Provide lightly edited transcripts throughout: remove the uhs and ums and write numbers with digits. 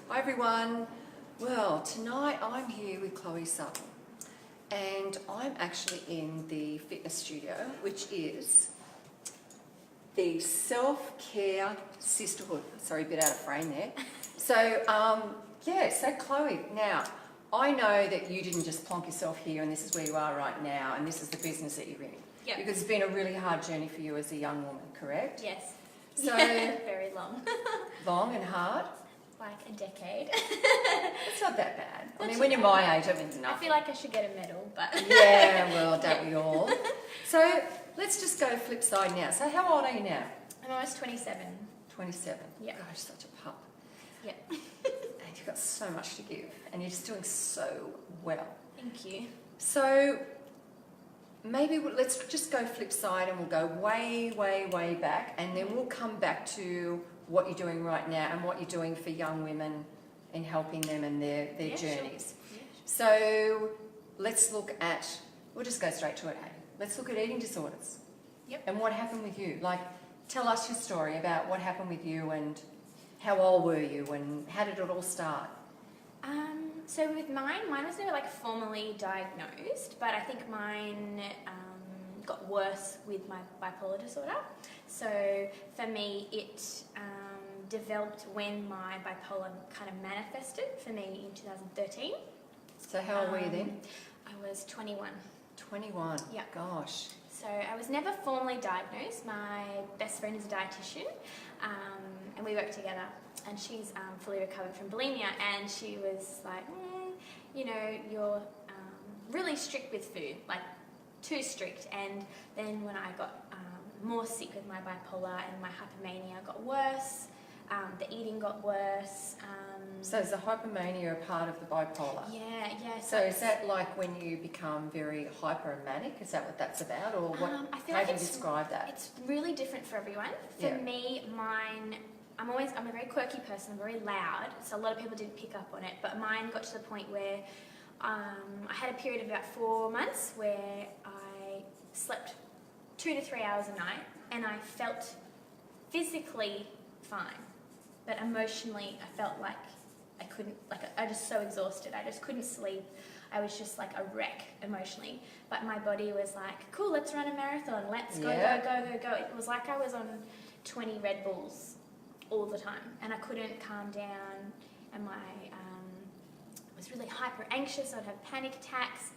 Hi everyone. Well, tonight I'm here with Chloe Sutton and I'm actually in the fitness studio, which is the Self-Care Sisterhood. Sorry, a bit out of frame there. So, so Chloe, now, I know that you didn't just plonk yourself here and this is where you are right now and this is the business that you're in. Yep. Because it's been a really hard journey for you as a young woman, correct? Yes. So very long. Long and hard? Like a decade. It's not that bad. I Not mean, too when you're bad. my age, I mean, it's I nothing. feel like I should get a medal, but... Yeah, well, don't we all? So let's just go flip side now. So how old are you now? I'm almost 27. 27. Yep. Gosh, such a pup. Yep. And you've got so much to give and you're just doing so well. Thank you. So maybe let's just go flip side and we'll go way, way, way back and then we'll come back to what you're doing right now and what you're doing for young women and helping them and their Yeah, journeys. Sure. Yeah, So let's look at, we'll just go straight to it, hey? Let's look at eating disorders. Yep. And what happened with you. Like, tell us your story about what happened with you and how old were you and how did it all start? So with mine was never like formally diagnosed, but I think mine got worse with my bipolar disorder. So for me, it developed when my bipolar kind of manifested for me in 2013. So how old were you then? I was 21. 21. Yeah. Gosh. So I was never formally diagnosed. My best friend is a dietitian, and we work together. And she's fully recovered from bulimia, and she was like, you're really strict with food, like too strict. And then when I got more sick with my bipolar and my hypomania got worse, the eating got worse. So is the hypomania a part of the bipolar? Yeah. So is that like when you become very hyper and manic? Is that what that's about? Or what? I feel how like do you describe that? It's really different for everyone. For Yeah. me, mine, I'm a very quirky person, I'm very loud, so a lot of people didn't pick up on it, but mine got to the point where I had a period of about 4 months where I slept 2 to 3 hours a night, and I felt physically fine, but emotionally I felt like I couldn't, I was so exhausted, I just couldn't sleep. I was just like a wreck emotionally, but my body was like, cool, let's run a marathon, let's go. It was like I was on 20 Red Bulls all the time, and I couldn't calm down, and I was really hyper anxious. I'd have panic attacks.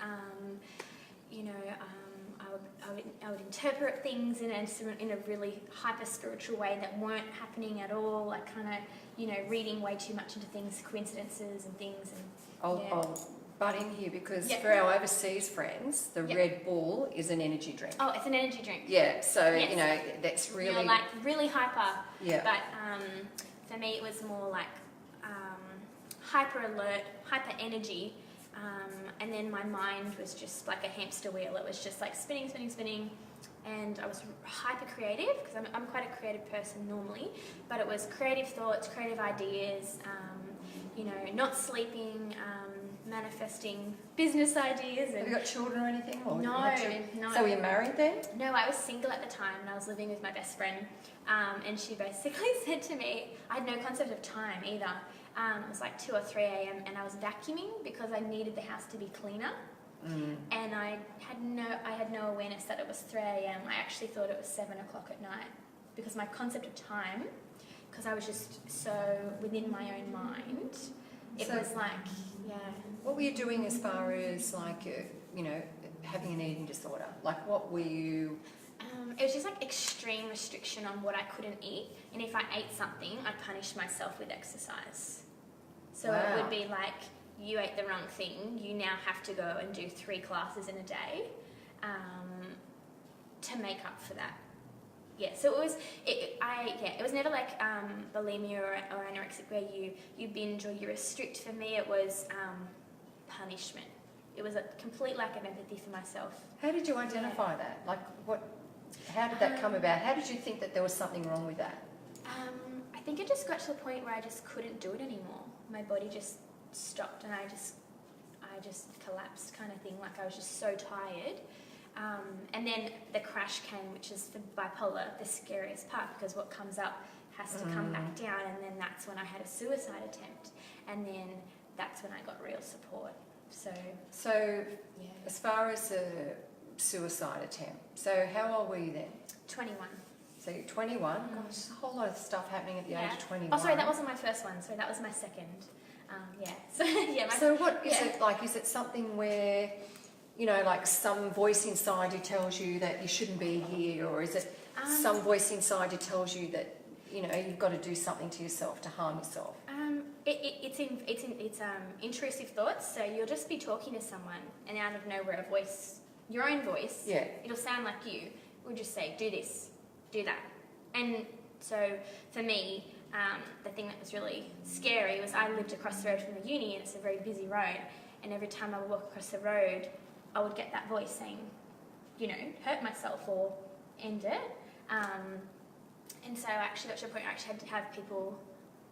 I would interpret things in a really hyper spiritual way that weren't happening at all. Like kind of reading way too much into things, coincidences and things. And I'll butt in here because Yep. for our overseas friends, the Yep. Red Bull is an energy drink. Oh, it's an energy drink. Yeah, so Yes. that's really You're like really hyper. yeah. But for me, it was more like hyper alert, hyper energy, and then my mind was just like a hamster wheel. It was just like spinning, and I was hyper creative because I'm quite a creative person normally, but it was creative thoughts, creative ideas, not sleeping, manifesting business ideas. Have And you got children or anything? Or No, have children? no. So were you married then? No, I was single at the time and I was living with my best friend, and she basically said to me, I had no concept of time either. It was like 2 or 3 a.m. and I was vacuuming because I needed the house to be cleaner. And I had no awareness that it was 3 a.m. I actually thought it was 7 o'clock at night because my concept of time, because I was just so within my own mind, it So- was like, yeah. What were you doing as far as like having an eating disorder? Like what were you? It was just like extreme restriction on what I couldn't eat, and if I ate something, I'd punish myself with exercise. So Wow. it would be like, you ate the wrong thing, you now have to go and do 3 classes in a day to make up for that. Yeah, so it was never like bulimia or anorexic where you binge or you restrict. For me, it was punishment. It was a complete lack of empathy for myself. How did you identify that? Like what? How did that come about? How did you think that there was something wrong with that? I think it just got to the point where I just couldn't do it anymore. My body just stopped and I just collapsed kind of thing. Like I was just so tired. And then the crash came, which is for bipolar, the scariest part, because what comes up has to come back down, and then that's when I had a suicide attempt, and then that's when I got real support. So yeah. As far as a suicide attempt, so how old were you then? 21. So you're 21. Gosh, a whole lot of stuff happening at the age of 21. Oh, sorry, that wasn't my first one. Sorry, that was my second. Yeah. So yeah. So what is it like? Is it something where, you know, like some voice inside you tells you that you shouldn't be here, or is it some voice inside you tells you that, you know, you've got to do something to yourself to harm yourself? It's intrusive thoughts. So you'll just be talking to someone, and out of nowhere, a voice, your own voice, it'll sound like you, will just say, do this, do that. And so for me, the thing that was really scary was I lived across the road from the uni, and it's a very busy road, and every time I would walk across the road, I would get that voice saying, you know, hurt myself or end it. And so I actually got to a point where I actually had to have people,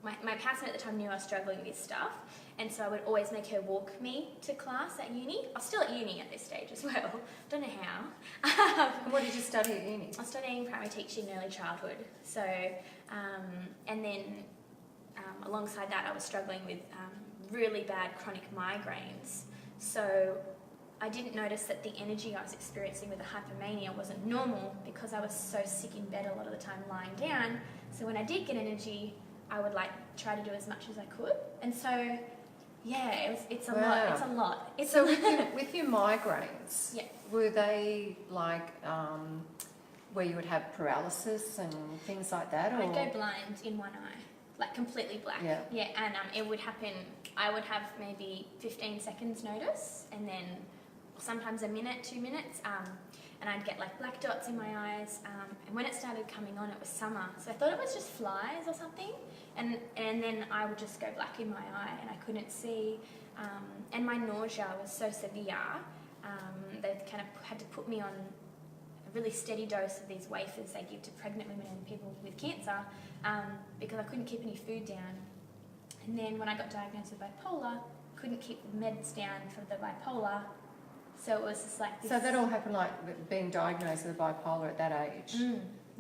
my pastor at the time knew I was struggling with stuff, and so I would always make her walk me to class at uni. I was still at uni at this stage as well, don't know how. What did you study at uni? I was studying primary teaching in early childhood. So, and then alongside that I was struggling with really bad chronic migraines. So I didn't notice that the energy I was experiencing with the hypomania wasn't normal because I was so sick in bed a lot of the time lying down. So when I did get energy, I would like try to do as much as I could. And so, yeah, it's a lot. It's a lot. So with your migraines, were they like where you would have paralysis and things like that? Or? I'd go blind in one eye, like completely black. Yeah, and it would happen. I would have maybe 15 seconds notice, and then sometimes a minute, 2 minutes, and I'd get like black dots in my eyes. And when it started coming on, it was summer, so I thought it was just flies or something. And then I would just go black in my eye, and I couldn't see. And my nausea was so severe, they kind of had to put me on a really steady dose of these wafers they give to pregnant women and people with cancer, because I couldn't keep any food down. And then when I got diagnosed with bipolar, couldn't keep the meds down for the bipolar. So it was just like this. So that all happened like being diagnosed with bipolar at that age?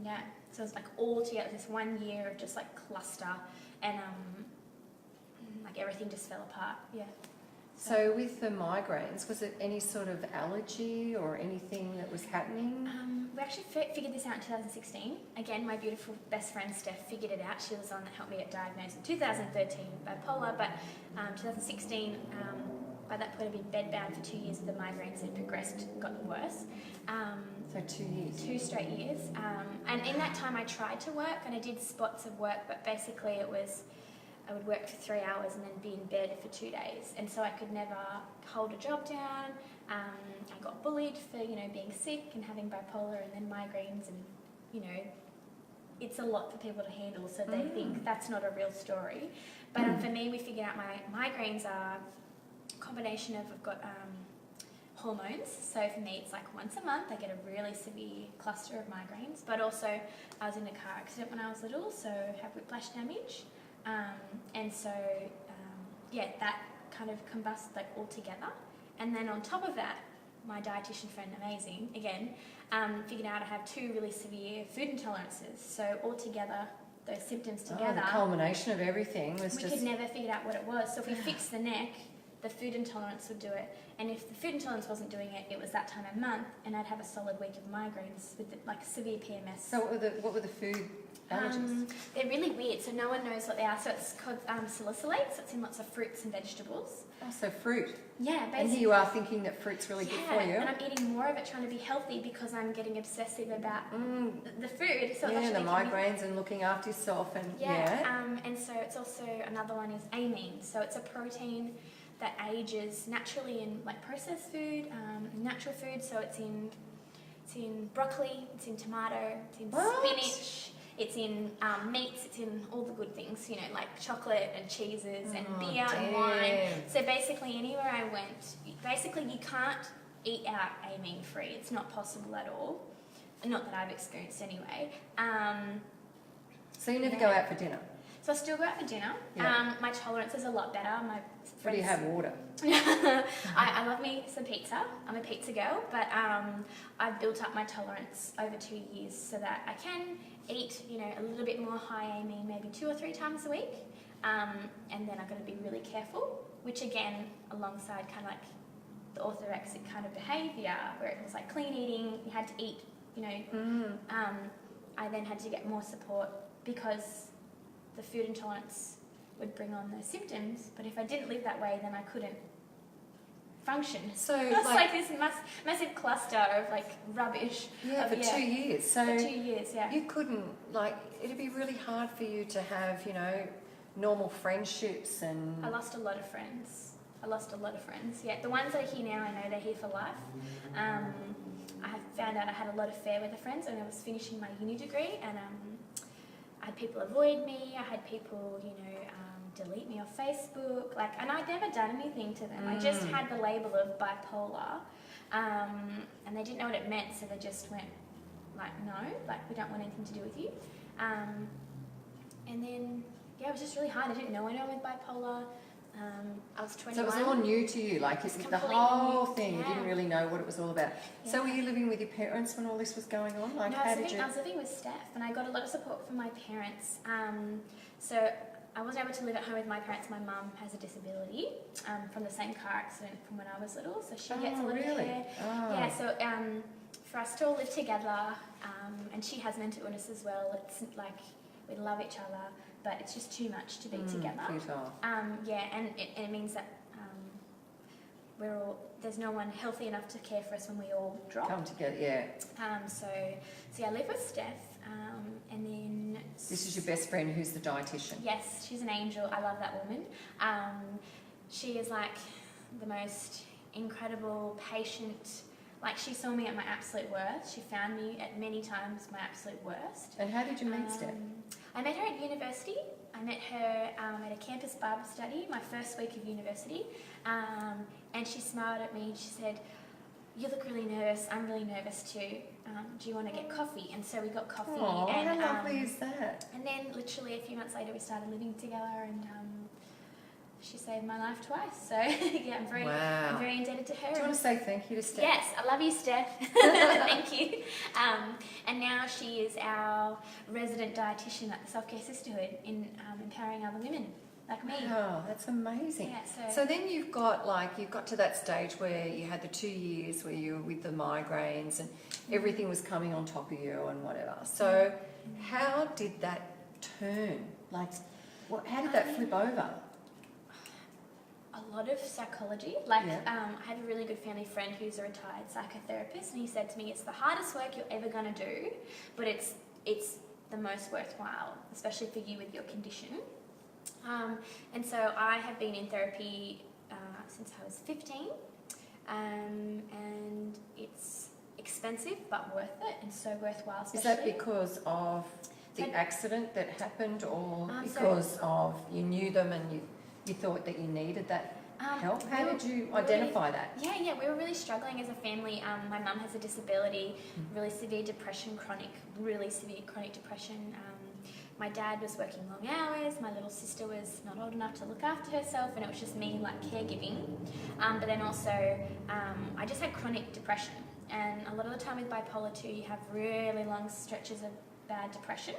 Yeah. So it was like all together, this 1 year of just like cluster, and like everything just fell apart. Yeah. So with the migraines, was it any sort of allergy or anything that was happening? We actually figured this out in 2016. Again, my beautiful best friend Steph figured it out. She was the one that helped me get diagnosed in 2013 with bipolar, but 2016, by that point I'd been bedbound for 2 years with the migraines had progressed, gotten worse. So 2 years? 2 straight years. And in that time I tried to work, and I did spots of work, but basically it was, I would work for 3 hours and then be in bed for 2 days. And so I could never hold a job down. I got bullied for, you know, being sick and having bipolar and then migraines, and, you know, it's a lot for people to handle, so they think that's not a real story. But for me, we figured out my migraines are a combination of, I've got hormones. So for me, it's like once a month I get a really severe cluster of migraines, but also I was in a car accident when I was little, so have whiplash damage. And so, yeah, that kind of combusts like all together. And then on top of that, my dietitian friend, amazing, again, figured out I have 2 really severe food intolerances. So all together, those symptoms together. The culmination of everything was we could never figure out what it was. So if we fixed the neck, the food intolerance would do it. And if the food intolerance wasn't doing it, it was that time of month, and I'd have a solid week of migraines with like severe PMS. So what were the food allergies? They're really weird, so no one knows what they are. So it's called salicylate, so it's in lots of fruits and vegetables. Oh, so fruit. Yeah, basically. And here you are thinking that fruit's really good for you. And I'm eating more of it, trying to be healthy, because I'm getting obsessive about the food. So yeah, the migraines and looking after yourself. And and so it's also, another one is amine. So it's a protein that ages naturally in like processed food, natural food. So it's in broccoli, it's in tomato, it's in spinach, it's in meats, it's in all the good things, you know, like chocolate and cheeses and beer and wine. So basically anywhere I went, basically you can't eat out amine free. It's not possible at all. Not that I've experienced anyway. So you never go out for dinner? So I still go out for dinner. Yeah. My tolerance is a lot better. My friends... What do you have, water? I love me some pizza. I'm a pizza girl, but I've built up my tolerance over 2 years so that I can, eat, a little bit more high aiming, maybe 2 or 3 times a week. And then I've got to be really careful, which again, alongside kind of like the orthorexic kind of behaviour, where it was like clean eating, you had to eat, I then had to get more support because the food intolerance would bring on those symptoms. But if I didn't live that way, then I couldn't function. So it's like this massive cluster of like rubbish. Yeah, for 2 years. So for 2 years, yeah. You couldn't, it'd be really hard for you to have, normal friendships and... I lost a lot of friends. Yeah. The ones that are here now, I know they're here for life. I have found out I had a lot of fair weather friends when I was finishing my uni degree, and I had people avoid me. I had people, delete me off Facebook. And I'd never done anything to them. I just had the label of bipolar, and they didn't know what it meant, so they just went no, we don't want anything to do with you. And then, it was just really hard. I didn't know anyone with bipolar. I was 21. So it was all new to you, the whole thing. Yeah. You didn't really know what it was all about. Yeah. So were you living with your parents when all this was going on? No, I was living with Steph, and I got a lot of support from my parents. So I wasn't able to live at home with my parents. My mum has a disability from the same car accident from when I was little, so she gets a lot of care. Oh. Yeah, so for us to all live together, and she has mental illness as well, it's like we love each other, but it's just too much to be together. Futile. And it means that there's no one healthy enough to care for us when we all drop. Come together, yeah. So I live with Steph, and then... This is your best friend who's the dietitian? Yes, she's an angel. I love that woman. She is the most incredible, patient... she saw me at my absolute worst. She found me at many times my absolute worst. And how did you meet Steph? I met her at university. I met her at a campus Bible study, my first week of university. And she smiled at me and she said, "You look really nervous. I'm really nervous too. Do you want to get coffee?" And so we got coffee. Oh, and, how lovely is that? And then literally a few months later we started living together, and she saved my life twice. So yeah, I'm very indebted to her. Do you want to say thank you to Steph? Yes, I love you, Steph. Thank you. And now she is our resident dietitian at the Self-Care Sisterhood in empowering other women like me. Oh, that's amazing. Yeah, so then you've got to that stage where you had the 2 years where you were with the migraines and everything was coming on top of you and whatever. So how did that turn? How did that flip over? A lot of psychology. I have a really good family friend who's a retired psychotherapist, and he said to me, "It's the hardest work you're ever going to do, but it's the most worthwhile, especially for you with your condition." And so I have been in therapy since I was 15, and it's expensive but worth it, and so worthwhile. Is that because of the accident that happened, or because of you knew them and you thought that you needed that help? How did you identify that? Yeah, we were really struggling as a family. My mum has a disability, really severe depression, really severe chronic depression. My dad was working long hours. My little sister was not old enough to look after herself, and it was just me caregiving. But then also, I just had chronic depression, and a lot of the time with bipolar 2, you have really long stretches of bad depression,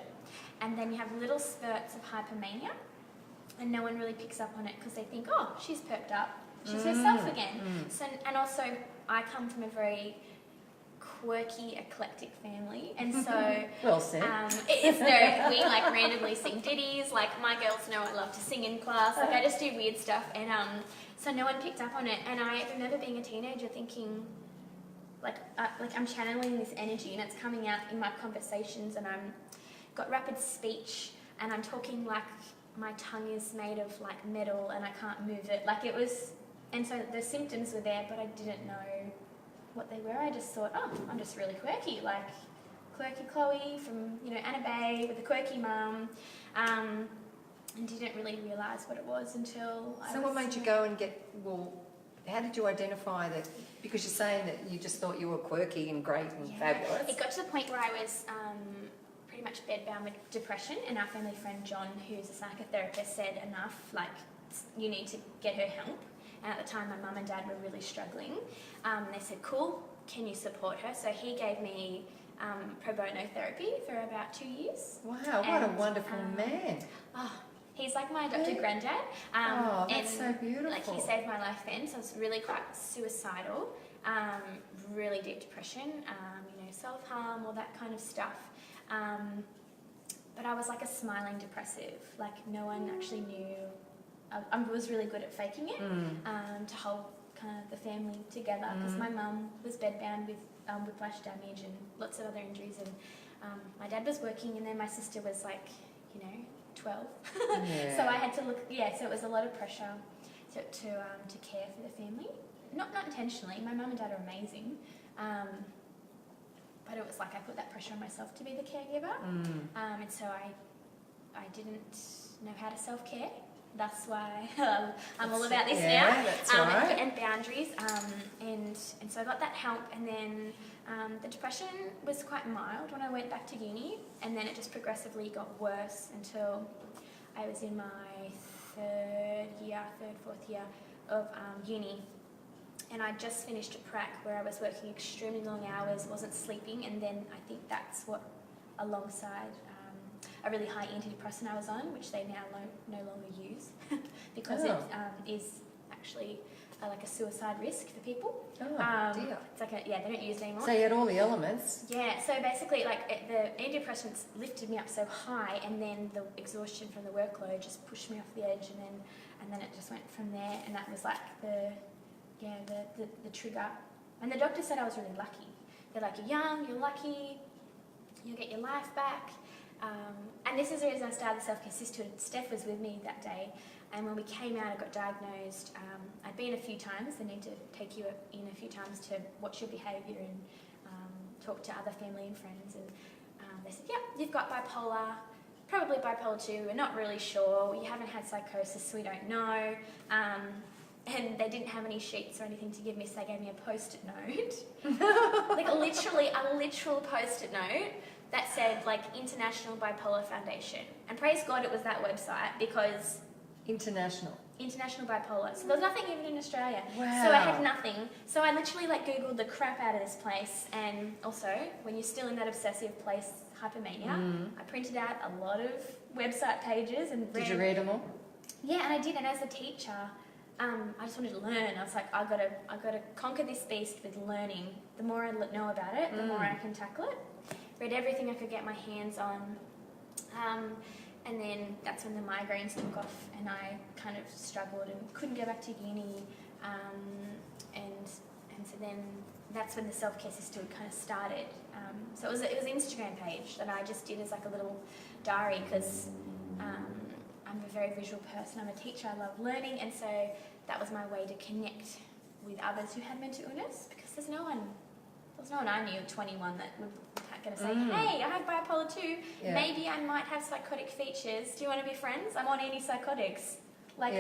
and then you have little spurts of hypomania. And no one really picks up on it because they think, "Oh, she's perked up. She's herself again." So, and also, I come from a very quirky, eclectic family, and so well said. We randomly sing ditties. My girls know I love to sing in class. I just do weird stuff, and so no one picked up on it. And I remember being a teenager thinking, I'm channeling this energy, and it's coming out in my conversations, and I'm got rapid speech, and I'm talking my tongue is made of metal and I can't move it. And so the symptoms were there, but I didn't know what they were. I just thought, oh, I'm just really quirky, quirky Chloe from Anna Bay with a quirky mum, and didn't really realise what it was until I So what made you go and how did you identify that? Because you're saying that you just thought you were quirky and great and fabulous. It got to the point where I was pretty much bedbound with depression, and our family friend John, who's a psychotherapist, said, "Enough, you need to get her help." And at the time my mum and dad were really struggling. They said, "Cool, can you support her?" So he gave me pro bono therapy for about 2 years. Wow, what a wonderful man. Oh, he's like my adopted granddad. That's so beautiful. Like, he saved my life then, so I was really quite suicidal, really deep depression, self-harm, all that kind of stuff. But I was like a smiling depressive. Like, no one actually knew. I was really good at faking it to hold kind of the family together, because my mum was bedbound with whiplash damage and lots of other injuries, and my dad was working, and then my sister was like, 12. Yeah. So I had to look. Yeah, so it was a lot of pressure to care for the family. Not intentionally. My mum and dad are amazing, but it was like I put that pressure on myself to be the caregiver, and so I didn't know how to self-care. That's why I'm all about this now. That's right. And boundaries. And so I got that help, and then the depression was quite mild when I went back to uni, and then it just progressively got worse until I was in my fourth year of uni. And I just finished a prac where I was working extremely long hours, wasn't sleeping, and then I think that's what, alongside a really high antidepressant I was on, which they now no longer use because it is actually like a suicide risk for people. Dear. It's like they don't use it anymore. So you had all the elements. Yeah, so basically the antidepressants lifted me up so high, and then the exhaustion from the workload just pushed me off the edge, and then it just went from there, and that was like the trigger. And the doctor said I was really lucky. They're like, you're young, you're lucky, you'll get your life back. And this is the reason I started the self-care sisterhood. Steph was with me that day, and when we came out, I got diagnosed. I'd been a few times. They need to take you in a few times to watch your behaviour and talk to other family and friends. And they said, yeah, you've got bipolar, probably bipolar 2. We're not really sure. You haven't had psychosis, so we don't know. And they didn't have any sheets or anything to give me, so they gave me a post-it note. Like literally a literal post-it note that said like International Bipolar Foundation. And praise God it was that website, because International Bipolar. So there was nothing even in Australia. Wow. So I had nothing. So I literally like Googled the crap out of this place. And also, when you're still in that obsessive place, hypomania, I printed out a lot of website pages and Did you read them all? Yeah, and I did. And as a teacher, I just wanted to learn. I was like, I've got to conquer this beast with learning. The more I know about it, the more I can tackle it. Read everything I could get my hands on. And then that's when the migraines took off, and I kind of struggled and couldn't go back to uni. And so then that's when the self-care sisterhood kind of started. So it was an Instagram page that I just did as like a little diary, because I'm a very visual person. I'm a teacher. I love learning, and so that was my way to connect with others who had mental illness, because there's no one I knew at 21 that was going to say, hey, I have bipolar 2. Yeah. Maybe I might have psychotic features. Do you want to be friends? I'm on antipsychotics. Like,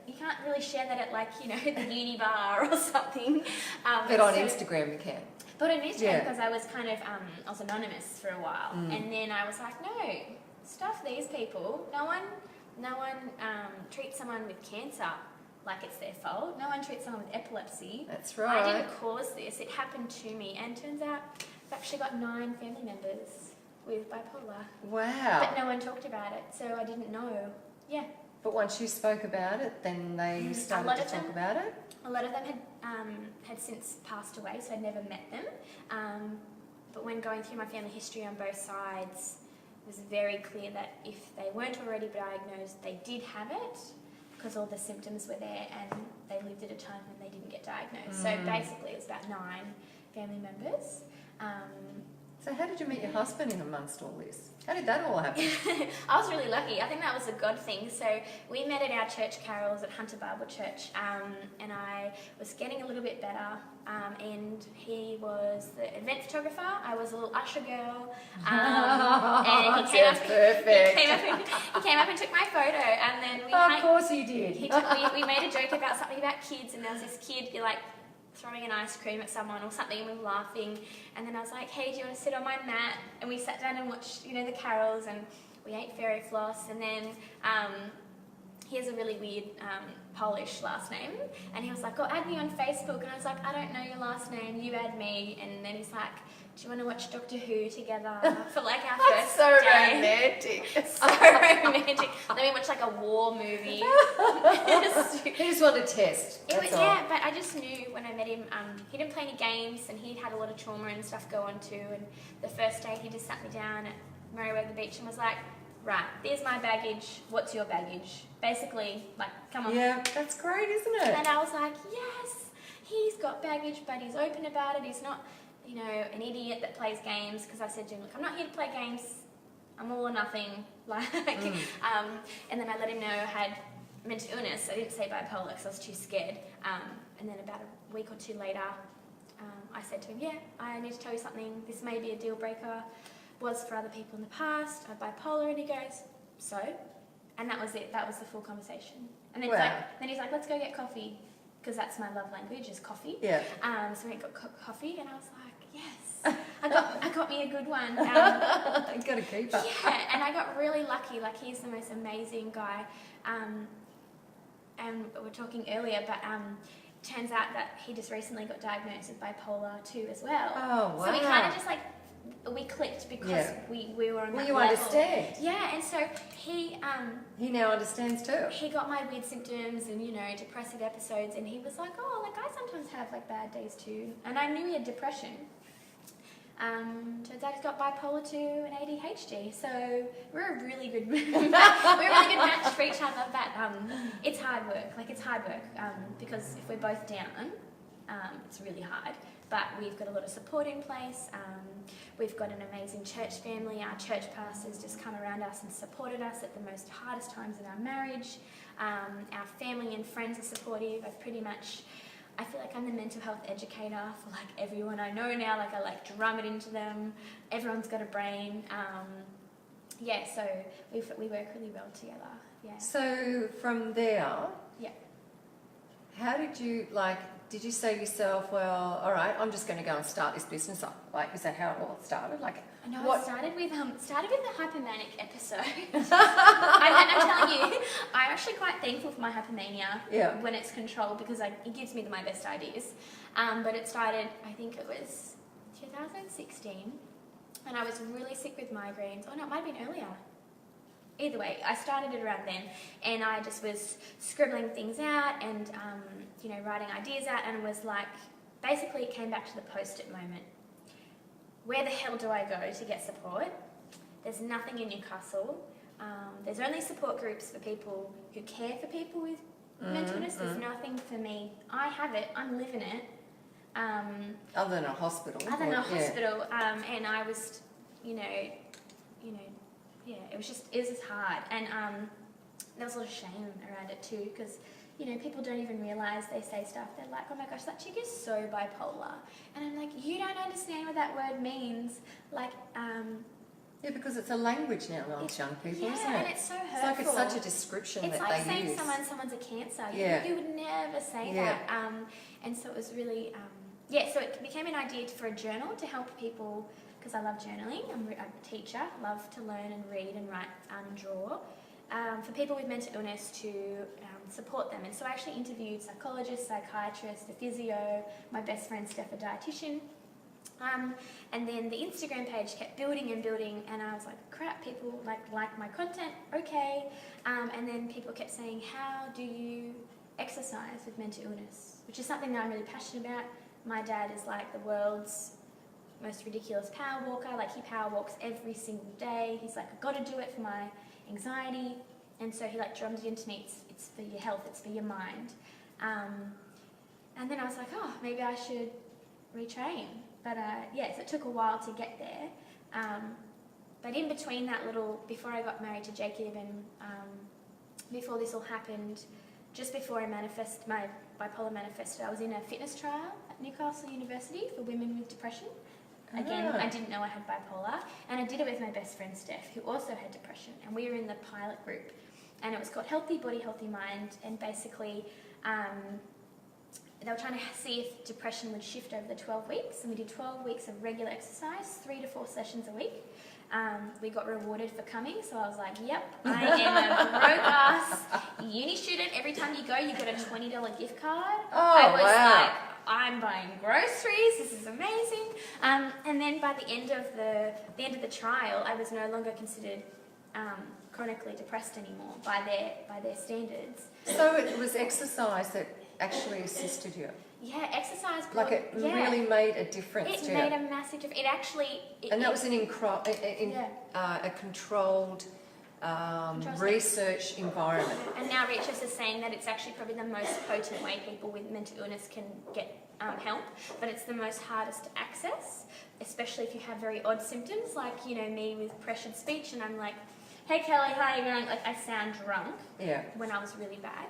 you can't really share that at, like, the uni bar or something. But on Instagram you can. But on Instagram, because I was kind of, I was anonymous for a while. And then I was like, no, stuff these people. No one treats someone with cancer like it's their fault. No one treats someone with epilepsy. That's right. I didn't cause this. It happened to me. And turns out I've actually got 9 family members with bipolar. Wow. But no one talked about it, so I didn't know. Yeah. But once you spoke about it, then they started to talk about it? A lot of them had since passed away, so I'd never met them. But when going through my family history on both sides, it was very clear that if they weren't already diagnosed, they did have it, because all the symptoms were there, and they lived at a time when they didn't get diagnosed. So basically it was about 9 family members. So how did you meet your husband in amongst all this? How did that all happen? I was really lucky. I think that was a God thing. So we met at our church carols at Hunter Bible Church, and I was getting a little bit better, and he was the event photographer. I was a little usher girl, and he came up and took my photo, and then we of course he did. We made a joke about something about kids, and there was this kid like throwing an ice cream at someone or something, and we were laughing, and then I was like, hey, do you want to sit on my mat? And we sat down and watched the carols, and we ate fairy floss, and then he has a really weird Polish last name, and he was like, oh, add me on Facebook, and I was like, I don't know your last name, you add me. And then he's like, do you want to watch Doctor Who together for like our That's first so day? romantic. So romantic. Let me watch like a war movie. He just wanted to test. That's all. Yeah, but I just knew when I met him, he didn't play any games and he'd had a lot of trauma and stuff go on too. And the first day he just sat me down at Merriweather Beach and was like, right, there's my baggage, what's your baggage? Basically, like, come on. Yeah, that's great, isn't it? And I was like, yes, he's got baggage, but he's open about it. He's not, you know, an idiot that plays games. Because I said to him, look, I'm not here to play games. I'm all or nothing. Like, and then I let him know I had mental illness. I didn't say bipolar because I was too scared. And then about a week or two later, I said to him, yeah, I need to tell you something. This may be a deal breaker. Was for other people in the past. I'm bipolar. And he goes, so? And that was it. That was the full conversation. And then, he's like, let's go get coffee. Because that's my love language, is coffee. Yeah. So we got coffee, and I was like, yes, I got me a good one. You got to keep up. Yeah, and I got really lucky. Like, he's the most amazing guy. And we were talking earlier, but turns out that he just recently got diagnosed with bipolar 2 as well. Oh, wow. So we kind of just like, we clicked because we were on that Well, you level. understand. Yeah, and so he now understands too. he got my weird symptoms and, you know, depressive episodes, and he was like, oh, like, I sometimes have like bad days too. And I knew he had depression. Turns out he's got bipolar 2 and ADHD, so we're a really good match for each other. But it's hard work. Like, it's hard work because if we're both down, it's really hard. But we've got a lot of support in place. We've got an amazing church family. Our church pastors just come around us and supported us at the most hardest times in our marriage. Our family and friends are supportive. I feel like I'm the mental health educator for like everyone I know now. Like, I like drum it into them. Everyone's got a brain. So we work really well together. Yeah. So from there, how did you did you say to yourself, well, all right, I'm just going to go and start this business up? Like, is that how it all started? Like, no, it started with the hypomanic episode. I'm telling you, I'm actually quite thankful for my hypomania when it's controlled, because it gives me my best ideas. But it started, I think it was 2016, and I was really sick with migraines. Oh no, it might have been earlier. Either way, I started it around then, and I just was scribbling things out and, writing ideas out, and was like, basically it came back to the post-it moment. Where the hell do I go to get support? There's nothing in Newcastle. There's only support groups for people who care for people with mental illness. There's nothing for me. I have it. I'm living it. Other than a hospital. And I was, it was just hard. And there was a lot of shame around it too, because, people don't even realise. They say stuff. They're like, oh my gosh, that chick is so bipolar. And I'm like, you don't understand what that word means. Like, yeah, because it's a language now amongst young people, isn't it? Yeah, and it's so hurtful. It's like it's such a description that they use. It's like saying someone's a cancer. You would never say that. And so it was really, so it became an idea for a journal to help people, because I love journaling. I'm a teacher, love to learn and read and write and draw. For people with mental illness to support them. And so I actually interviewed psychologists, psychiatrists, a physio, my best friend Steph, a dietitian. And then the Instagram page kept building and building, and I was like, crap, people like my content, okay. And then people kept saying, how do you exercise with mental illness? Which is something that I'm really passionate about. My dad is like the world's most ridiculous power walker. Like, he power walks every single day. He's like, I've got to do it for my anxiety. And so he drummed it into me. It's for your health, it's for your mind. And then I was like, oh, maybe I should retrain. But so it took a while to get there. But in between that before I got married to Jacob, and before this all happened, just before I manifested my bipolar manifesto, I was in a fitness trial at Newcastle University for women with depression. Again, I didn't know I had bipolar, and I did it with my best friend Steph, who also had depression, and we were in the pilot group, and it was called Healthy Body, Healthy Mind, and basically they were trying to see if depression would shift over the 12 weeks, and we did 12 weeks of regular exercise, 3 to 4 sessions a week. We got rewarded for coming, so I was like, yep, I am a broke-ass uni student. Every time you go, you get a $20 gift card. Oh, I was like, I'm buying groceries. This is amazing. And then by the end of the trial, I was no longer considered chronically depressed anymore by their standards. So it was exercise that actually assisted you. Yeah, exercise. Like it really made a difference to you. It made a massive difference. It actually. And that was a controlled research environment. And now researchers are saying that it's actually probably the most potent way people with mental illness can get help, but it's the most hardest to access, especially if you have very odd symptoms, like me with pressured speech, and I'm like, "Hey Kelly, how are you going?" Like I sound drunk. Yeah. When I was really bad.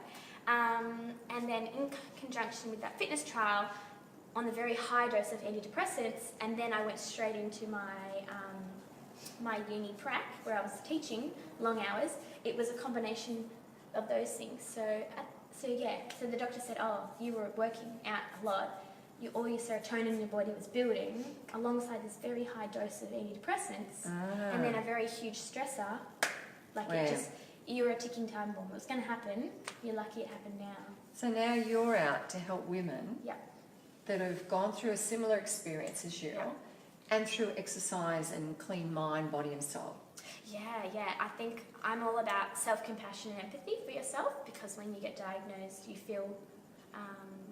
And then in conjunction with that fitness trial, on the very high dose of antidepressants, and then I went straight into my uni prac where I was teaching long hours. It was a combination of those things. So the doctor said, "Oh, you were working out a lot. All your serotonin in your body was building alongside this very high dose of antidepressants, and then a very huge stressor. You were a ticking time bomb. It was going to happen. You're lucky it happened now." So now you're out to help women that have gone through a similar experience as you, and through exercise and clean mind, body and soul. Yeah. I think I'm all about self-compassion and empathy for yourself, because when you get diagnosed, you feel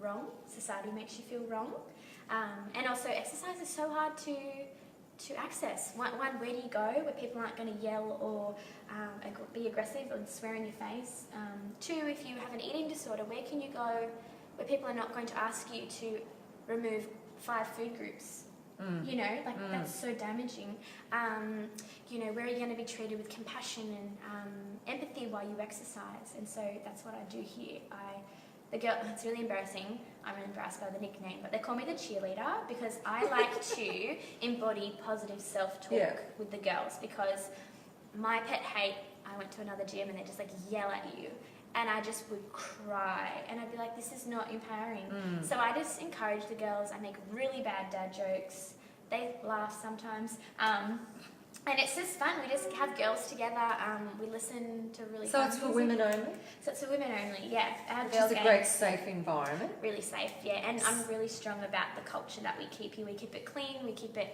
wrong. Society makes you feel wrong. And also exercise is so hard to access. One, where do you go where people aren't going to yell or be aggressive or swear in your face? Two, if you have an eating disorder, where can you go where people are not going to ask you to remove 5 food groups? That's so damaging. Where are you going to be treated with compassion and empathy while you exercise? And so that's what I do here. It's really embarrassing. I'm embarrassed by the nickname, but they call me the cheerleader because I like to embody positive self-talk with the girls, because my pet hate, I went to another gym and they just yell at you, and I just would cry, and I'd be like, this is not empowering. So I just encourage the girls. I make really bad dad jokes. They laugh sometimes. And it's just fun. We just have girls together. We listen to really fun So it's for music. women only? So it's for women only, yeah. Which is a great, safe environment. Really safe, yeah. And I'm really strong about the culture that we keep here. We keep it clean, we keep it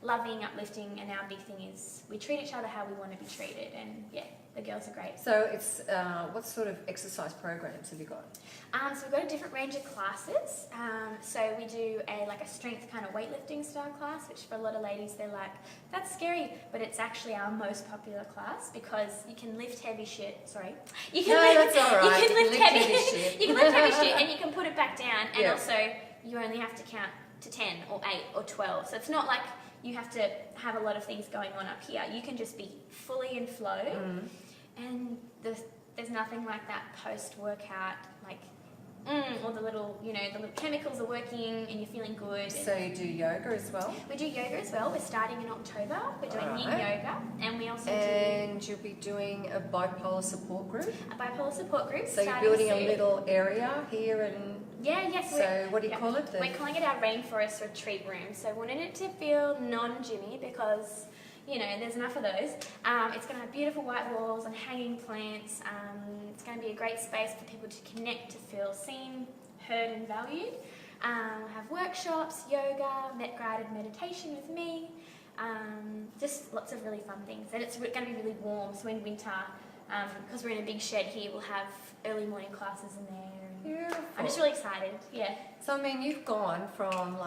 loving, uplifting, and our big thing is we treat each other how we want to be treated. And yeah, the girls are great. So it's what sort of exercise programs have you got? So we've got a different range of classes. So we do a strength kind of weightlifting style class, which for a lot of ladies they're like, that's scary, but it's actually our most popular class because you can lift heavy shit. Sorry, that's all right. You can lift heavy shit. You can lift heavy shit, and you can put it back down. And also, you only have to count to 10 or 8 or 12. So it's not like you have to have a lot of things going on up here. You can just be fully in flow, and there's nothing like that post-workout, all the little chemicals are working and you're feeling good. So you do yoga as well? We do yoga as well. We're starting in October. We're doing yin yoga, and we also And you'll be doing a bipolar support group? A bipolar support group. So you're building a little area here and... Yes. So what do you call it? We're calling it our rainforest retreat room. So we wanted it to feel non-gymmy because... there's enough of those. It's going to have beautiful white walls and hanging plants. It's going to be a great space for people to connect, to feel seen, heard and valued. We'll have workshops, yoga, guided meditation with me. Just lots of really fun things. And it's going to be really warm, so in winter, because we're in a big shed here, we'll have early morning classes in there. Beautiful. I'm just really excited, yeah. So, you've gone from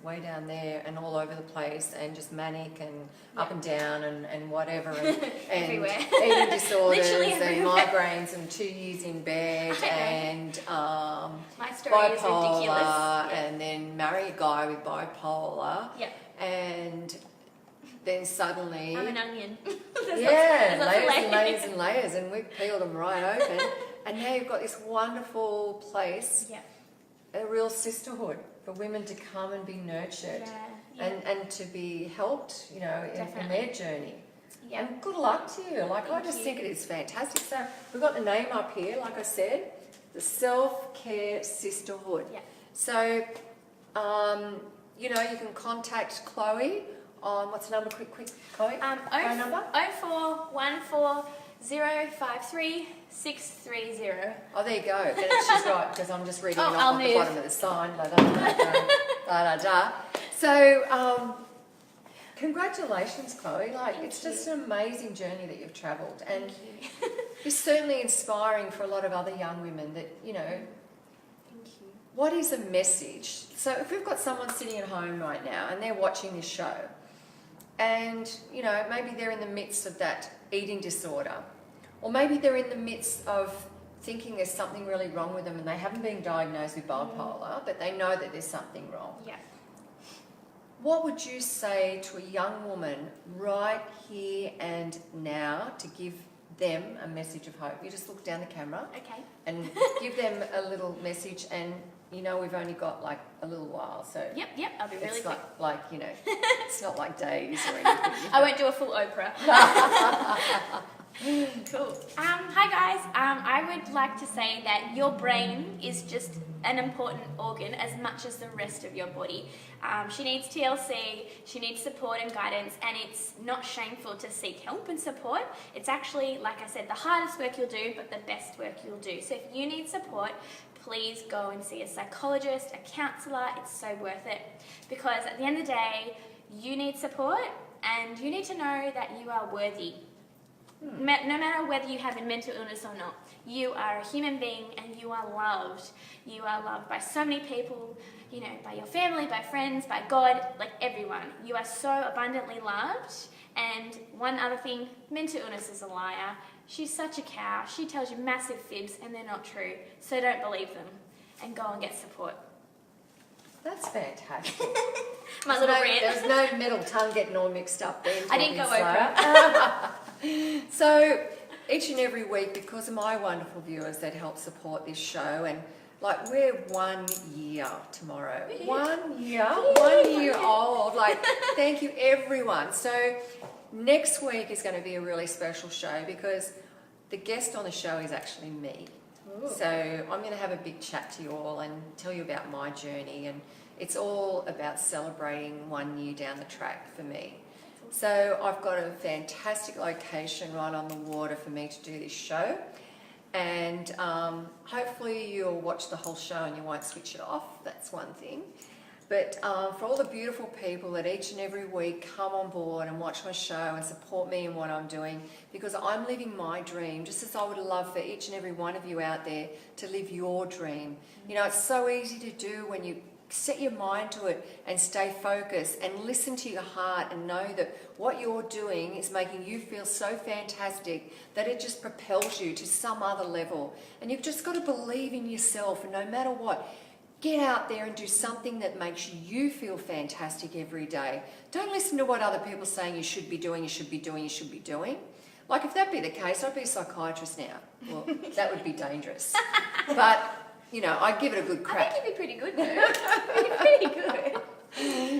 way down there and all over the place and just manic and up and down and whatever and everywhere. Eating disorders Literally and everywhere. migraines and 2 years in bed and my story is ridiculous. bipolar and then marry a guy with bipolar and then suddenly... I'm an onion. layers and layers and layers, and we've peeled them right open. And now you've got this wonderful place, a real sisterhood for women to come and be nurtured and to be helped, in their journey. Yeah. And good luck to you. I just think it is fantastic. So we've got the name up here, like I said, the Self-Care Sisterhood. Yeah. So, you can contact Chloe on, what's the number, quick, Chloe? Phone number? 0414 053630. Oh, there you go. Then she's right, because I'm just reading it I'll off the move. bottom of the sign. Da, da, da, da, da, da. So, congratulations, Chloe. It's just an amazing journey that you've travelled. And Thank you. it's certainly inspiring for a lot of other young women that, Thank you. what is a message? So if we've got someone sitting at home right now and they're watching this show and, maybe they're in the midst of that eating disorder, or maybe they're in the midst of thinking there's something really wrong with them and they haven't been diagnosed with bipolar, but they know that there's something wrong. Yeah. What would you say to a young woman right here and now to give them a message of hope? You just look down the camera Okay. and give them a little message, and we've only got like a little while, so Yep. I'll be really it's quick. not like it's not like days or anything. I won't do a full Oprah. Cool. Hi guys. I would like to say that your brain is just an important organ as much as the rest of your body. She needs TLC, she needs support and guidance, and it's not shameful to seek help and support. It's actually, like I said, the hardest work you'll do, but the best work you'll do. So if you need support, please go and see a psychologist, a counsellor. It's so worth it, because at the end of the day, you need support and you need to know that you are worthy. No matter whether you have a mental illness or not, you are a human being and you are loved. You are loved by so many people, by your family, by friends, by God, like everyone. You are so abundantly loved. And one other thing, mental illness is a liar. She's such a cow. She tells you massive fibs and they're not true. So don't believe them and go and get support. That's fantastic. My little rant. There was no middle tongue getting all mixed up then. I didn't go Oprah. So each and every week, because of my wonderful viewers that help support this show, and we're 1 year tomorrow. 1 year, 1 year old. Thank you everyone. So next week is going to be a really special show because the guest on the show is actually me. Ooh. So I'm going to have a big chat to you all and tell you about my journey, and it's all about celebrating 1 year down the track for me. So I've got a fantastic location right on the water for me to do this show, and hopefully you'll watch the whole show and you won't switch it off. That's one thing. But for all the beautiful people that each and every week come on board and watch my show and support me in what I'm doing, because I'm living my dream, just as I would love for each and every one of you out there to live your dream. It's so easy to do when you set your mind to it and stay focused and listen to your heart and know that what you're doing is making you feel so fantastic that it just propels you to some other level. And you've just got to believe in yourself, and no matter what, get out there and do something that makes you feel fantastic every day. Don't listen to what other people are saying you should be doing, you should be doing, you should be doing. If that be the case, I'd be a psychiatrist now. Well, that would be dangerous. But I'd give it a good crack. I think you'd be pretty good though. You'd be pretty good.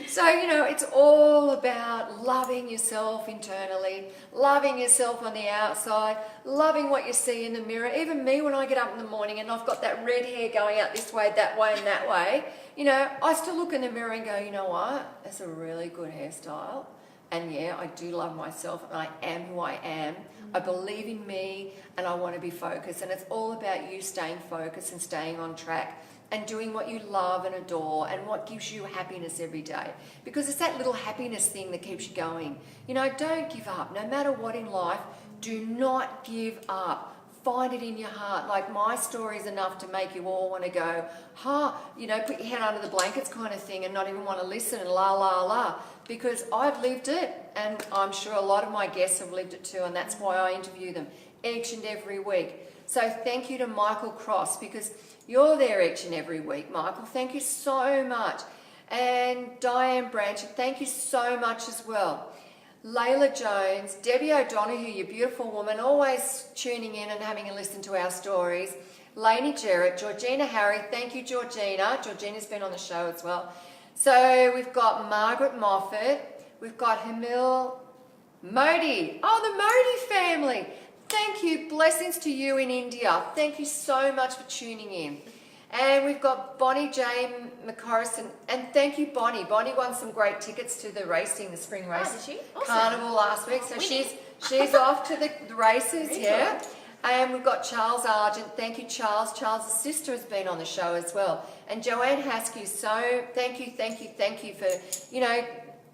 So, it's all about loving yourself internally, loving yourself on the outside, loving what you see in the mirror. Even me, when I get up in the morning and I've got that red hair going out this way, that way and that way, I still look in the mirror and go, you know what? That's a really good hairstyle. And yeah, I do love myself and I am who I am. I believe in me and I want to be focused. And it's all about you staying focused and staying on track and doing what you love and adore and what gives you happiness every day. Because it's that little happiness thing that keeps you going. Don't give up. No matter what in life, do not give up. Find it in your heart. My story is enough to make you all want to go, put your head under the blankets kind of thing and not even want to listen and la, la, la. Because I've lived it, and I'm sure a lot of my guests have lived it too, and that's why I interview them each and every week. So thank you to Michael Cross, because you're there each and every week, Michael. Thank you so much. And Diane Branch, thank you so much as well. Layla Jones, Debbie O'Donoghue, you beautiful woman, always tuning in and having a listen to our stories. Lainey Jarrett, Georgina Harry, thank you, Georgina. Georgina's been on the show as well. So we've got Margaret Moffat, we've got Hamil Modi. Oh, the Modi family. Thank you. Blessings to you in India. Thank you so much for tuning in. And we've got Bonnie Jane McCorrison. And thank you, Bonnie. Bonnie won some great tickets to the racing, the spring race did she? Awesome. carnival last week. So Winning. She's off to the races, Very yeah. good. And we've got Charles Argent. Thank you, Charles. Charles' sister has been on the show as well. And Joanne Haskew, so thank you for, you know,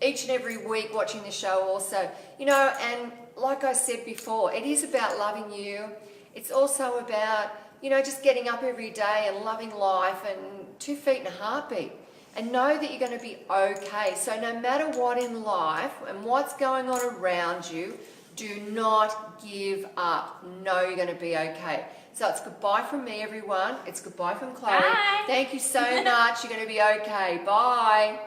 each and every week watching the show also. You know, and like I said before, it is about loving you. It's also about, you know, just getting up every day and loving life and 2 feet and a heartbeat. And know that you're going to be okay. So no matter what in life and what's going on around you, do not give up. Know you're going to be okay. So it's goodbye from me, everyone. It's goodbye from Chloe. Bye. Thank you so much. You're going to be okay. Bye.